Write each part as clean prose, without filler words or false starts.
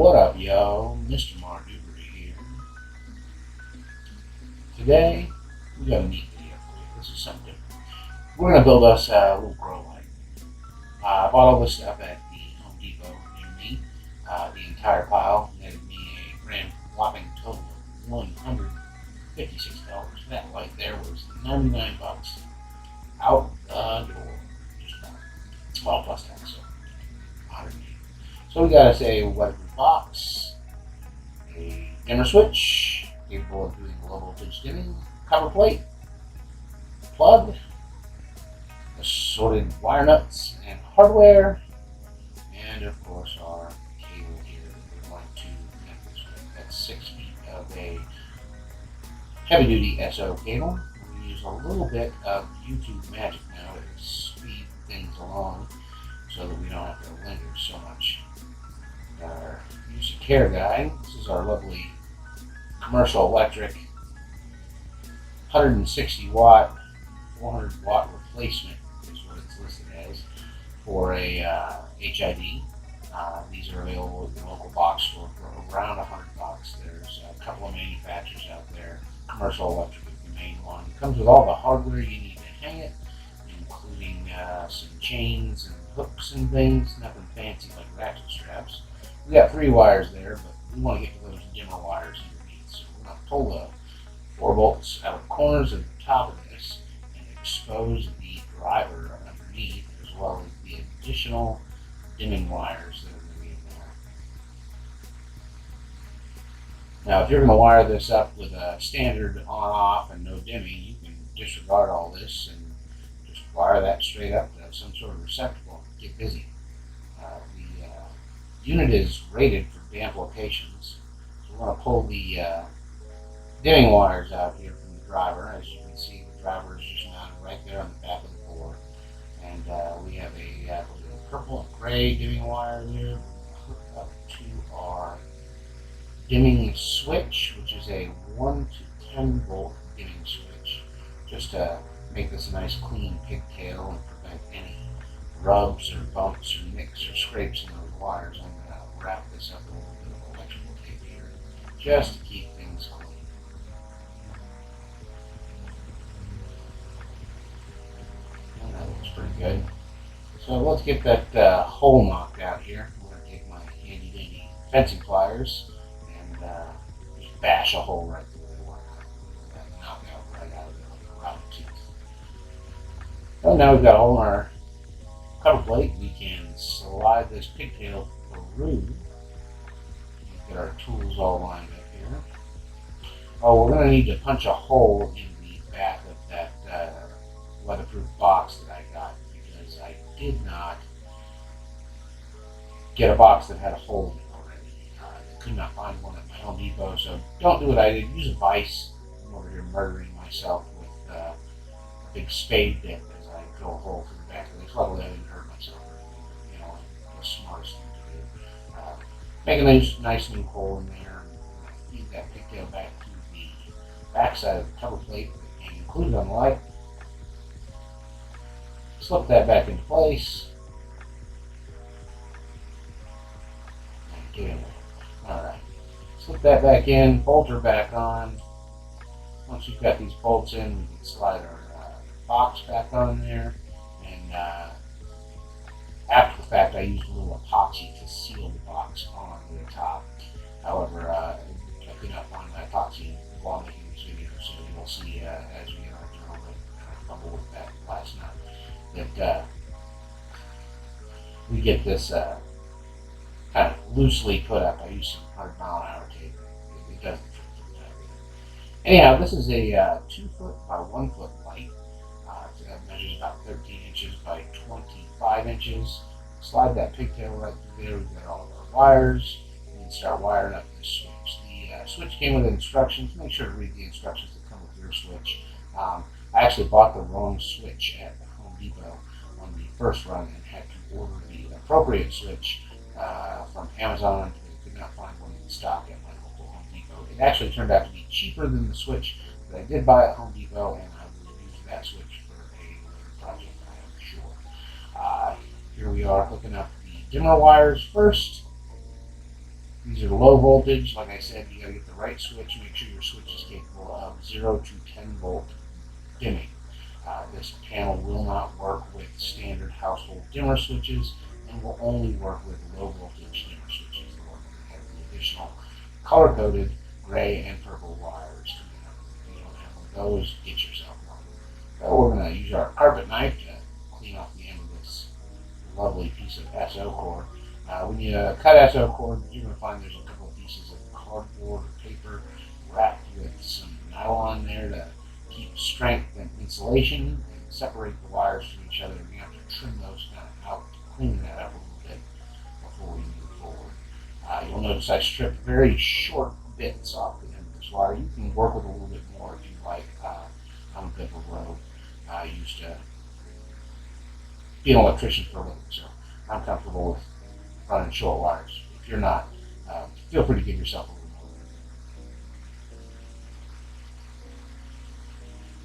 What up, yo? Mr. Mardubery here. Today, we got a neat video for you. This is something different. We're going to build us a little grow light. I bought all this stuff at the Home Depot near me. The entire pile netted me a grand whopping total of $156. That light there was 99 bucks. Out the door. Just about. Well, plus tax, so 180. So we got us a weatherproof box, a dimmer switch, capable of doing low voltage dimming, cover plate, plug, assorted wire nuts and hardware, and of course our cable here. We're going to connect this with. That's 6 feet of a heavy duty SO cable. We use a little bit of YouTube magic now to speed things along so that we don't have to linger so much. Our use of care guide. This is our lovely commercial electric 160 watt, 400 watt replacement is what it's listed as for a HID. These are available at your local box store for around 100 bucks. There's a couple of manufacturers out there. Commercial Electric is the main one. It comes with all the hardware you need to hang it, including some chains and hooks and things. Nothing fancy like ratchet straps. We got 3 wires there, but we want to get to those dimmer wires underneath. So we're going to pull the 4 bolts out of the corners of the top of this and expose the driver underneath, as well as the additional dimming wires that are going to be in there. Now, if you're going to wire this up with a standard on-off and no dimming, you can disregard all this and just wire that straight up to some sort of receptacle and get busy. The unit is rated for damp locations, so we're going to pull the dimming wires out here from the driver. As you can see, the driver is just mounted right there on the back of the board, and we have a purple and gray dimming wire there hooked up to our dimming switch, which is a 1 to 10 volt dimming switch, just to make this a nice clean pigtail and prevent any rubs or bumps or nicks or scrapes in those wires. I'm going to wrap this up with a little bit of electrical tape here just to keep things clean. And that looks pretty good. So let's get that hole knocked out here. I'm going to take my handy dandy fencing pliers and just bash a hole right through the wire. That knock out right out of it like a rotten tooth. Well, now we've got a hole in our cover plate. We can slide this pigtail through. Get our tools all lined up here. Oh, we're going to need to punch a hole in the back of that weatherproof box that I got, because I did not get a box that had a hole in it already. I could not find one at my Home Depot, so don't do what I did. Use a vise. I'm over here murdering myself with a big spade bit as I drill a hole through the back of this. Luckily, I didn't hurt myself or anything, but, you know, the smartest thing to do. Make a nice new hole in there and feed that pigtail back to the backside of the cover plate and include it on the light. Slip that back into place. And get in there. Alright. Slip that back in, bolt her back on. Once you've got these bolts in, we can slide our box back on there. And after the fact, I used a little epoxy to seal the box on the top. However, I could not find that epoxy while making this video, so you'll see as we get our drill and fumble with that last nut that we get this kind of loosely put up. I use some 100-mile-an-hour tape. It doesn't fit through that. Anyhow, this is a 2 foot by 1 foot light. It measures about 13 inches by 25 inches. Slide that pigtail right through there. We've got all of our wires. We can start wiring up this switch. The switch came with instructions. Make sure to read the instructions that come with your switch. I actually bought the wrong switch at Home Depot on the first run and had to order the appropriate switch from Amazon. I could not find one in stock at my local Home Depot. It actually turned out to be cheaper than the switch that I did buy at Home Depot, and I will use that switch for a later project, I am sure. Here we are hooking up the dimmer wires first. These are low voltage. Like I said, you got to get the right switch. Make sure your switch is capable of 0 to 10 volt dimming. This panel will not work with standard household dimmer switches and will only work with low voltage dimmer switches, the ones that have the additional color coded gray and purple wires coming out. If you don't have one of those, get yourself one. So we're going to use our carpet knife to clean off the end of this lovely piece of SO cord. When you cut SO cord, you're going to find there's a couple of pieces of cardboard or paper wrapped with some nylon there to keep strength and insulation and separate the wires from each other. We have to trim those kind of out, clean that up a little bit before we move forward. You'll notice I stripped very short bits off the end of this wire. You can work with a little bit more if you like. I'm a bit of a rogue. I used to be an electrician for a living, so I'm comfortable with running short wires. If you're not, feel free to give yourself a little more.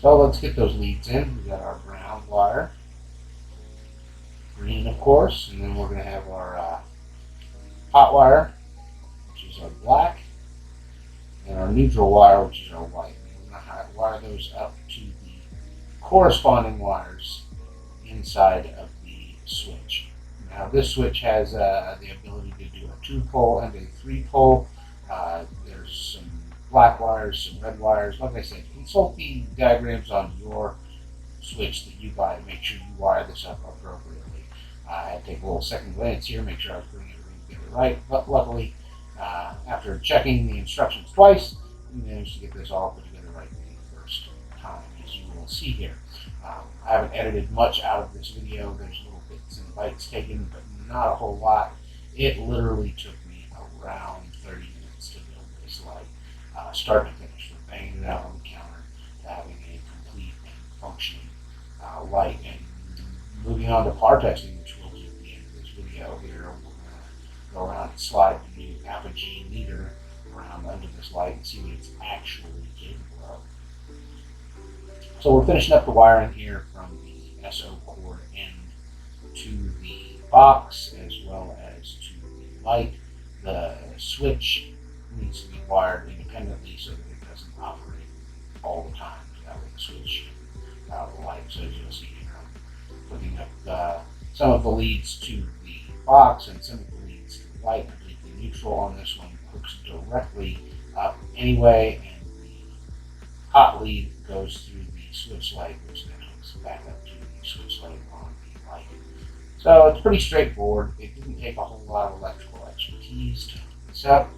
So let's get those leads in. We got our brown wire, green of course, and then we're going to have our hot wire, which is our black, and our neutral wire, which is our white. And we're going to wire those up to the corresponding wires inside of the switch. Now this switch has the ability to do a 2-pole and a 3-pole. There's some black wires, some red wires. Like I said, consult the diagrams on your switch that you buy to make sure you wire this up appropriately. I had to take a little second glance here, make sure I was putting everything together right, but luckily, after checking the instructions twice, we managed to get this all put together right the first time, as you will see here. I haven't edited much out of this video. There's little bits and bytes taken, but not a whole lot. It literally took me around 30 minutes to build this light, start to finish, from banging it out on the counter to having a complete and functioning light. And moving on to par testing, which we'll do at the end of this video here, we're going to go around and slide the new Apogee meter around under this light and see what it's actually capable of. So we're finishing up the wiring here from the SO cord end to the box as well as to the light. The switch needs to be wired independently so that it doesn't operate all the time. That way the switch out the light. So as you'll see here, I'm putting up some of the leads to the box and some of the leads to the light. I believe the neutral on this one hooks directly up anyway, and the hot lead goes through the switch light, which then hooks back up to the switch light on the light. So it's pretty straightforward. It didn't take a whole lot of electrical expertise to hook this up,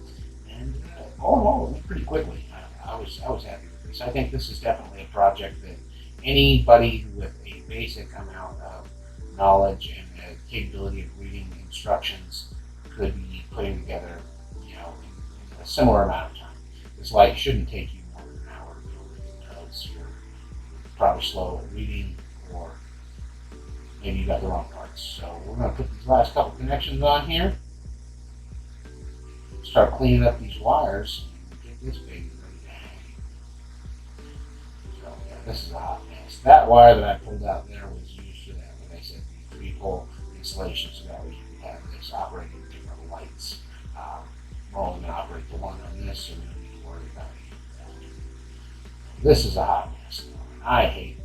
and all in all, it went pretty quickly. I was happy with this. I think this is definitely a project that anybody with a basic amount of knowledge and the capability of reading instructions could be putting together, in a similar amount of time. This light shouldn't take you more than an hour to build because you're probably slow at reading, or maybe you got the wrong parts. So we're going to put these last couple connections on here, start cleaning up these wires, and get this baby ready to hang. So yeah, this is a hot mess. That wire that I pulled out there was used for that, like I said, the 3-pole installation, so that way you could have this operating different lights. We're only going to operate the one on this, so we don't need to worry about it. This is a hot mess. I hate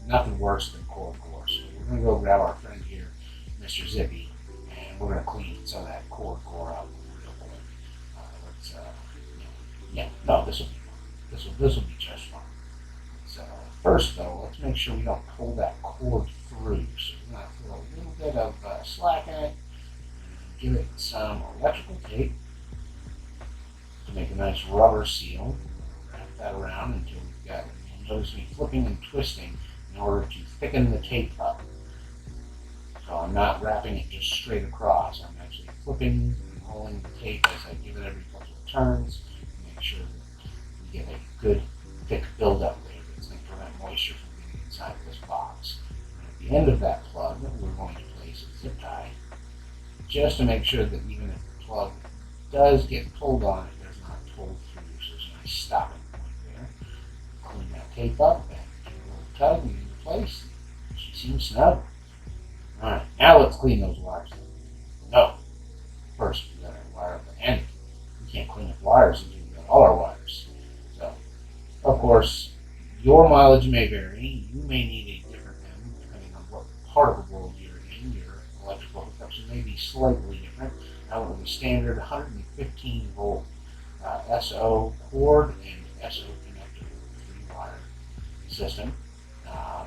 nothing worse than cord core. So we're going to go grab our friend here, Mr. Zippy, and we're going to clean some of that cord core out real quick. This will be fun. This will be just fine. So first though, let's make sure we don't pull that cord through. So we're going to throw a little bit of slack in it and give it some electrical tape to make a nice rubber seal. Wrap that around until we've got, you'll notice me flipping and twisting in order to thicken the tape up. So I'm not wrapping it just straight across. I'm actually flipping and rolling the tape as I give it every couple of turns to make sure that we get a good thick buildup there that's going to prevent moisture from getting inside this box. And at the end of that plug, we're going to place a zip tie just to make sure that even if the plug does get pulled on, it does not pull through. So there's a nice stopping point there. Clean that tape up and give it a little tug and into place. She seems snug. Alright, now let's clean those wires. No, first we gotta wire up the end. and with wires, all our wires. So, of course, your mileage may vary. You may need a different M depending on what part of the world you're in. Your electrical hookups may be slightly different. I went with a standard 115 volt SO cord and SO connector 3-wire system. Um,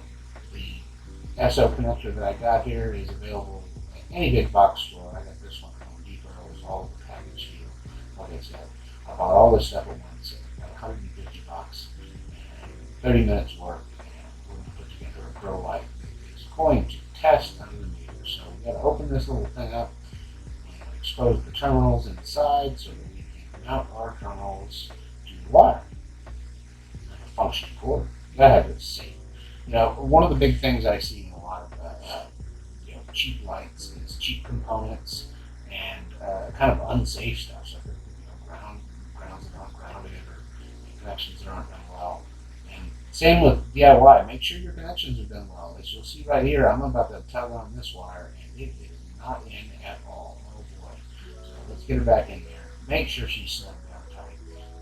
the SO connector that I got here is available at any big box store. I got this one at Home Depot. It's all the package deal. Like I said, I bought all this stuff at once. Got 150 bucks and 30 minutes work, and we're going to put together a grow light that is going to test under the meter. So we got to open this little thing up and expose the terminals inside so that we can mount our terminals to the wire. And a functioning cord. That has it safe. One of the big things I see in a lot of cheap lights is cheap components and kind of unsafe stuff. So grounds that aren't grounded or connections that aren't done well. And same with DIY. Make sure your connections are done well. As you'll see right here, I'm about to tug on this wire, and it is not in at all. Oh boy! So let's get her back in there. Make sure she's slim down tight,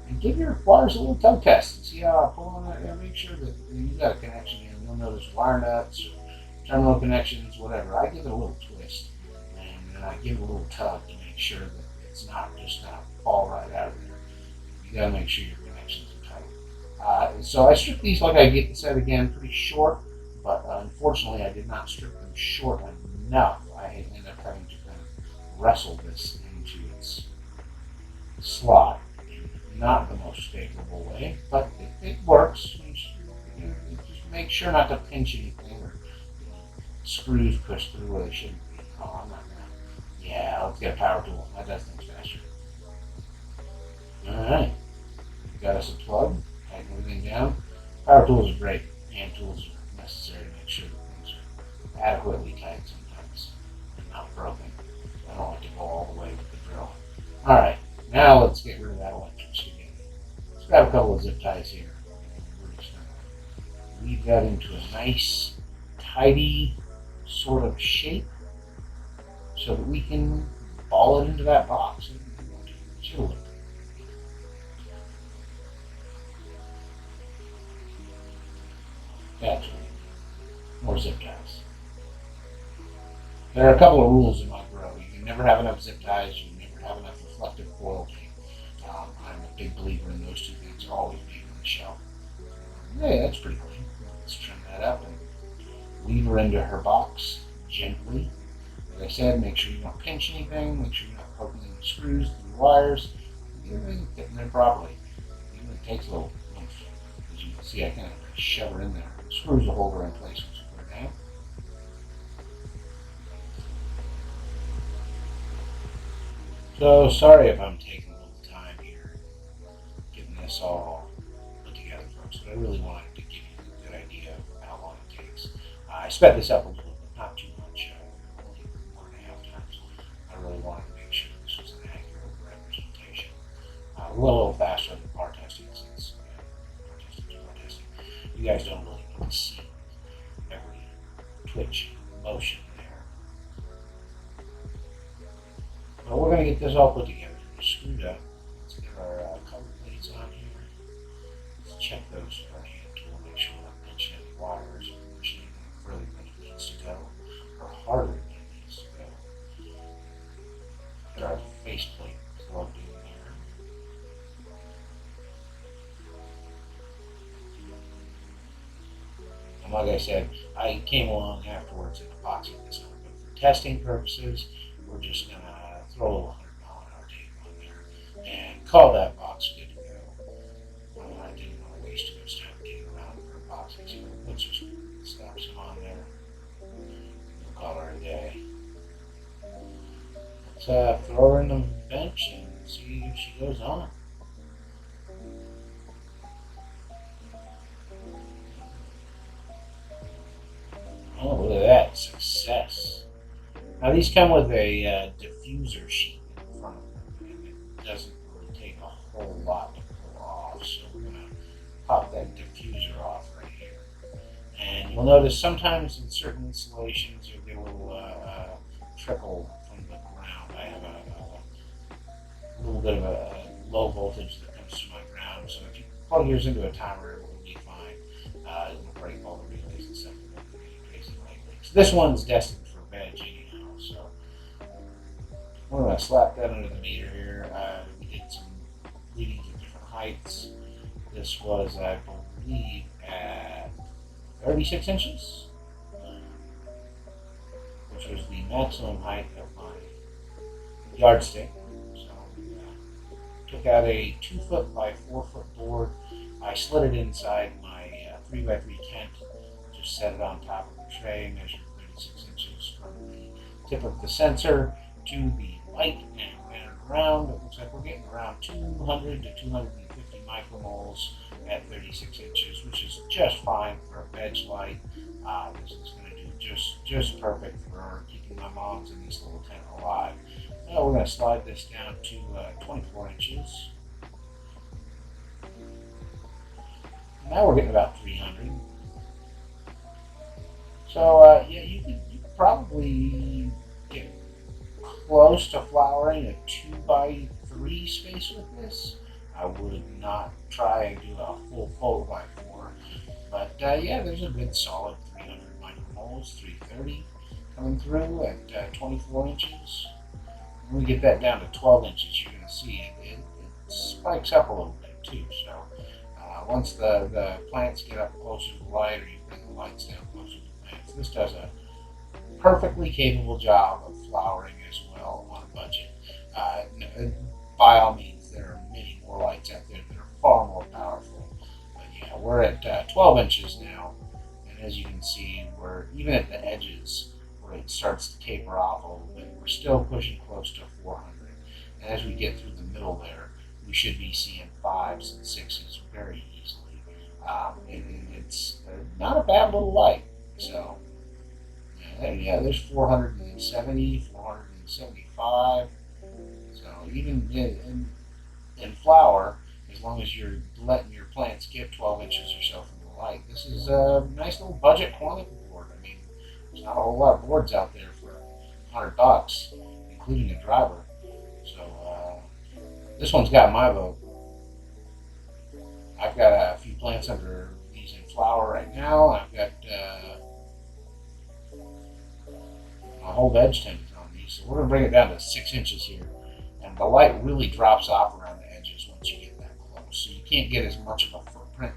and give your wires a little tug test and see how I pull on it. And make sure that you've got a connection in. You'll notice wire nuts, or terminal connections, whatever. I give it a little twist, and then I give it a little tug to make sure that it's not just going to fall right out of there. You got to make sure your connections are tight. So I stripped these, like I said again, pretty short, but unfortunately I did not strip them short enough. I ended up having to kind of wrestle this into its slot in not the most favorable way, but it works. You just make sure not to pinch anything or screws push through where they shouldn't be. Oh, I'm not gonna. Yeah, let's get a power tool. That does things faster. Alright. We got us a plug. Tighten everything down. Power tools are great. Hand tools are necessary to make sure that things are adequately tight sometimes and not broken. I don't like to go all the way with the drill. Alright. Now let's get rid of that electricity. Let's grab a couple of zip ties here. We're just going to weave that into a nice, tidy sort of shape so that we can ball it into that box. That's right. More zip ties. There are a couple of rules in my grow. You can never have enough zip ties. You can never have enough reflective foil tape. I'm a big believer in those two things. Always being on the shelf. Hey, that's pretty clean. Let's trim that up and weave her into her box gently. As I said, make sure you don't pinch anything. Make sure you're not poking any screws through the wires. Get everything fitting there properly. Even if it takes a little oomph. As you can see, I kind of shove her in there. The screws will hold her in place once you put her down. So sorry if I'm taking a little time here getting this all put together, folks, but I really wanted to give you a good idea of how long it takes. I sped this up a little bit, not too much, only 1.5 times. I really wanted to make sure this was an accurate representation. A little faster than bar testing since bar testing. You guys don't really get to see every twitch motion there. But we're going to get this all put together. It's screwed up. Let's get our cover plates on here. Let's check those with our hand tool. Make sure we're not pinching any wires or pushing anything further than it needs to go or harder than it needs to go. Get our faceplate plugged in there. And like I said, I came along afterwards and epoxied this on, but for testing purposes, we're just going to throw a little 100-mile-an-hour tape on there and call that box good to go. I didn't want to waste too much time getting around for epoxy, so let's just slap some on there. We'll call her a day. Let's throw her in the bench and see if she goes on. Oh, look at that. Success. Now these come with a diffuser sheet in front of them, and it doesn't really take a whole lot to pull off, so we're going to pop that diffuser off right here. And you'll notice sometimes in certain installations you'll get a little trickle from the ground. I have a little bit of a low voltage that comes to my ground. So if you plug yours into a timer, it will be fine. It will break all the relays and stuff. It won't be any crazy light leaks. This one's destined for veg anyhow, so we're going to slap that under the meter here. We did some readings at different heights. This was, I believe, at 36 inches, which was the maximum height of my yardstick. So took out a 2 foot by 4 foot board. I slid it inside my 3x3 tent, just set it on top of the tray, measured 36 inches from the tip of the sensor to the light, and ran it around. It looks like we're getting around 200 to 250 micromoles at 36 inches, which is just fine for a veg light. This is going to do just perfect for keeping my moms in this little tent alive. Now we're going to slide this down to 24 inches. Now we're getting about 300. So yeah, you could probably get close to flowering a 2x3 space with this. I would not try and do a full 4x4, but yeah, there's a good solid 300 micromoles, 330 coming through at 24 inches. When we get that down to 12 inches, you're going to see it spikes up a little bit too. So once the plants get up closer to the light, or you bring the lights down closer to the plants, this does a perfectly capable job of flowering as well on a budget. By all means, there are many more lights out there that are far more powerful. But yeah, we're at 12 inches now, and as you can see, we're even at the edges where it starts to taper off a little bit. We're still pushing close to 400, and as we get through the middle there, we should be seeing 5s and 6s very easily. It's not a bad little light. So yeah, there's 470, 475. So even in flower, as long as you're letting your plants get 12 inches or so from the light, this is a nice little budget quantum board. I mean, there's not a whole lot of boards out there for $100, including a driver. So this one's got my vote. I've got a few plants under these in flower right now. I've got my whole veg tent is on these, so we're going to bring it down to 6 inches here. And the light really drops off around the edges once you get that close. So you can't get as much of a footprint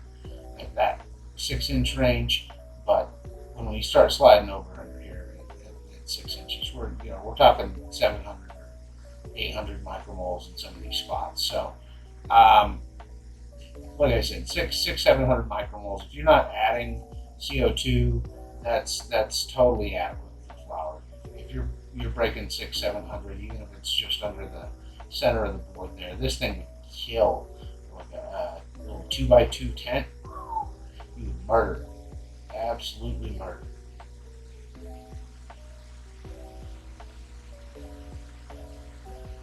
at that 6-inch range, but when we start sliding over under here at 6 inches, we're talking 700 or 800 micromoles in some of these spots. So like I said, 700 micromoles. If you're not adding CO2, that's totally adequate for flower. If you're breaking 700, even if it's just under the center of the board there, this thing would kill like a little 2x2 tent. You would murder it. Absolutely murder it.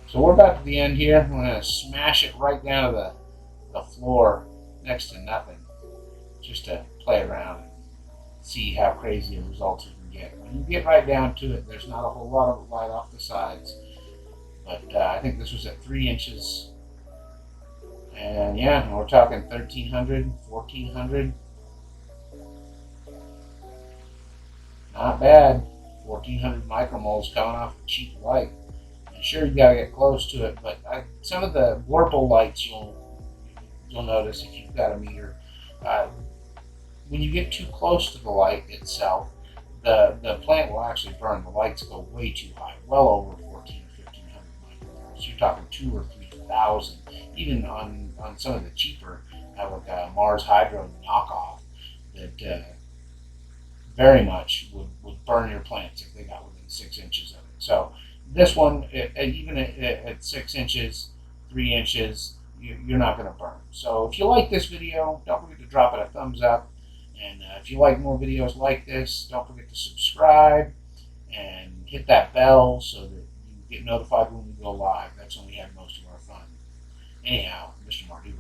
So we're about to the end here. I'm going to smash it right down to the floor next to nothing, just to play around and see how crazy a result you can get. When you get right down to it, there's not a whole lot of light off the sides, but I think this was at 3 inches, and yeah, we're talking 1300, 1400. Not bad. 1400 micromoles coming off a cheap light. And sure, you gotta get close to it, but some of the Whirlpool lights you'll notice if you've got a meter, when you get too close to the light itself, the plant will actually burn. The lights go way too high, well over 14 or 1500 micromoles. You're talking 2,000 or 3,000. Even on some of the cheaper, like Mars Hydro knockoff, that very much would burn your plants if they got within 6 inches of it. So this one, even at 6 inches, 3 inches, you're not going to burn. So if you like this video, don't forget to drop it a thumbs up. And if you like more videos like this, don't forget to subscribe and hit that bell so that you get notified when we go live. That's when we have most of our fun. Anyhow, Mr. Marty.